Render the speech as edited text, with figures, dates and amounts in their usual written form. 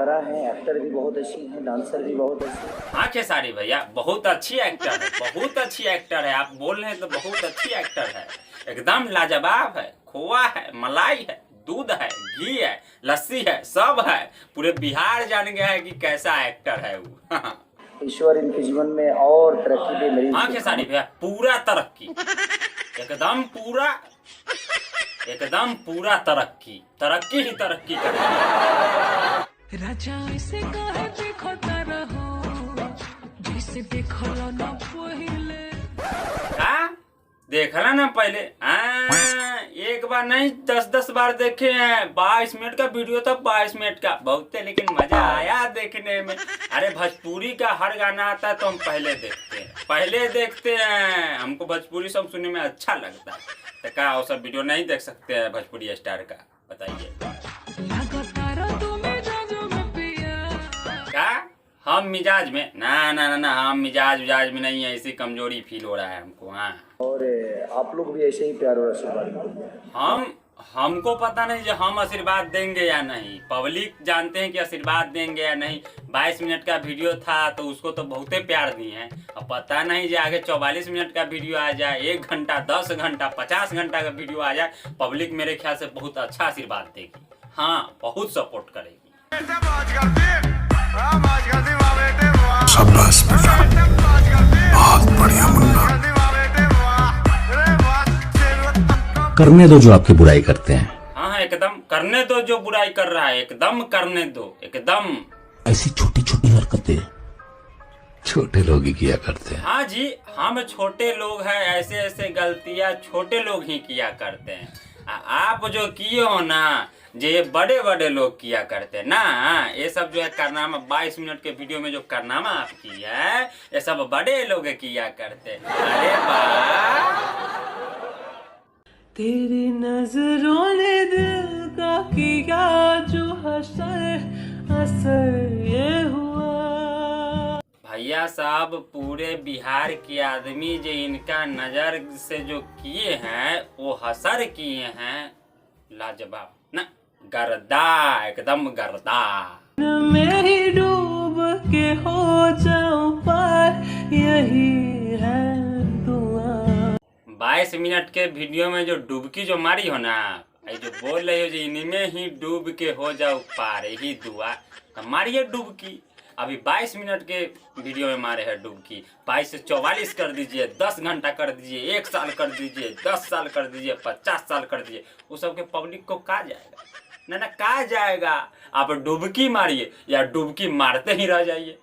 अदाकारा है, एक्टर भी बहुत अच्छी है, डांसर भी बहुत अच्छी है। हाँ खेसारी भैया बहुत अच्छी एक्टर है, बहुत अच्छी एक्टर है। आप बोल रहे हैं तो बहुत अच्छी एक्टर है, एकदम लाजवाब है। खोआ है, मलाई है, दूध है, घी है, लस्सी है, सब है। पूरे बिहार जान गया है कि कैसा एक्टर है वो। ईश्वर इनके जीवन में और तरक्की दे मेरी। हाँ खेसारी भैया पूरा तरक्की, एकदम पूरा, एकदम पूरा तरक्की, तरक्की ही तरक्की कर राजा ऐसे कहे देखो रहो जैसे देखो ना पहले। देखला ना पहले एक बार नहीं 10-10 बार देखे हैं। 22 मिनट का वीडियो था, 22 मिनट का बहुत है, लेकिन मजा आया देखने में। अरे भोजपुरी का हर गाना आता है तो हम पहले देखते हैं, हमको भोजपुरी सब सुनने में अच्छा लगता है। तो क्या वो सब वीडियो नहीं देख सकते हैं भोजपुरी स्टार का? बताइए क्या हम मिजाज में ना हम मिजाज में नहीं है, इसी कमजोरी फील हो रहा है हमको। हाँ और आप लोग भी ऐसे ही प्यार और आशीर्वाद हमको पता नहीं जो हम आशीर्वाद देंगे या नहीं, पब्लिक जानते हैं कि आशीर्वाद देंगे या नहीं। 22 मिनट का वीडियो था तो उसको तो बहुते प्यार दिए हैं। अब पता नहीं जो आगे 44 मिनट का वीडियो आ जाए, 1 घंटा, 10 घंटा, 50 घंटा का वीडियो आ जाए, पब्लिक मेरे ख्याल से बहुत अच्छा आशीर्वाद देगी। हाँ बहुत सपोर्ट करेगी। शाबाश बेटा, बहुत बढ़िया मुन्ना। करने दो जो आपकी बुराई करते हैं। हाँ एकदम करने दो जो बुराई कर रहा है, एकदम करने दो, एकदम। ऐसी छोटी छोटी हरकतें छोटे लोग ही किया करते हैं। हाँ जी, हम छोटे लोग हैं, ऐसे ऐसे गलतियां छोटे लोग ही किया करते हैं। आप जो किए हो ना, ये बड़े बड़े लोग किया करते हैं ना। ये सब जो है कारनामा, 22 मिनट के वीडियो में जो कारनामा आप किया है, ये सब बड़े लोग किया करते हैं। अरे वाह, तेरी नजरों ने दिल का किया जो असर ये हुआ। भैया साहब पूरे बिहार के आदमी जो इनका नजर से जो किए हैं वो हसर किए हैं, लाजवाब ना, गर्दा, एकदम गर्दा। मैं ही डूब के हो जाऊं पार, यही है दुआ। 22 मिनट के वीडियो में जो डुबकी जो मारी हो ना, जो बोल रही हो जो इनमें ही डूब के हो जाओ पार, यही दुआ, तो मारिए डुबकी। अभी 22 मिनट के वीडियो में मारे हैं डुबकी। 22 से 44 कर दीजिए, 10 घंटा कर दीजिए, 1 साल कर दीजिए, 10 साल कर दीजिए, 50 साल कर दीजिए, वो सब के पब्लिक को कहा जाएगा? ना कहा जाएगा। आप डुबकी मारिए या डुबकी मारते ही रह जाइए।